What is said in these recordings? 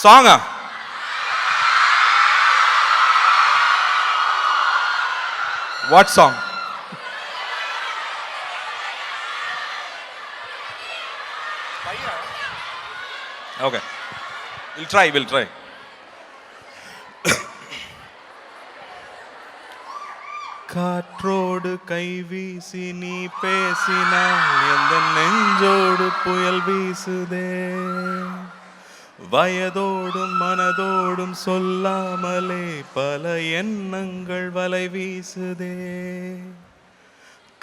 சாங்கா? What song? Okay, will try. காற்றோடு கைவீசி நீ பேசினால் எந்த நெஞ்சோடு புயல் வீசுதே, வயதோடும் மனதோடும் சொல்லாமலே பல எண்ணங்கள் வலை வீசுதே.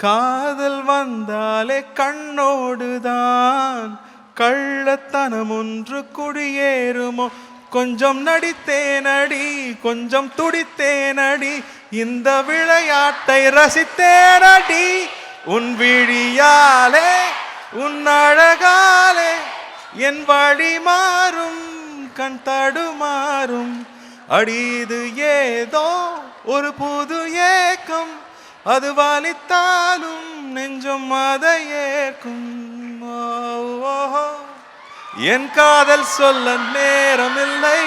காதல் வந்தாலே கண்ணோடுதான் கள்ளத்தனம் ஒன்று குடியேறுமோ. கொஞ்சம் நடித்தேனடி, கொஞ்சம் துடித்தேனடி, இந்த விளையாட்டை ரசித்தேனடி. உன் விழியாலே உன் அழகாலே என் வழி மாறும், கண் தடுமாறும். அடி இது ஏதோ ஒரு புது ஏக்கம், அது வலித்தாலும் நெஞ்சம் அதை ஏற்கும். என் காதல் சொல்ல நேரமில்லை,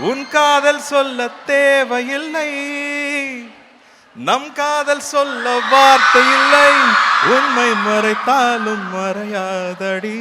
உன் காதல் சொல்ல தேவையில்லை. நம் காதல் சொல்ல வார்த்தை இல்லை, உண்மை மறைத்தாலும் மறையாதடி.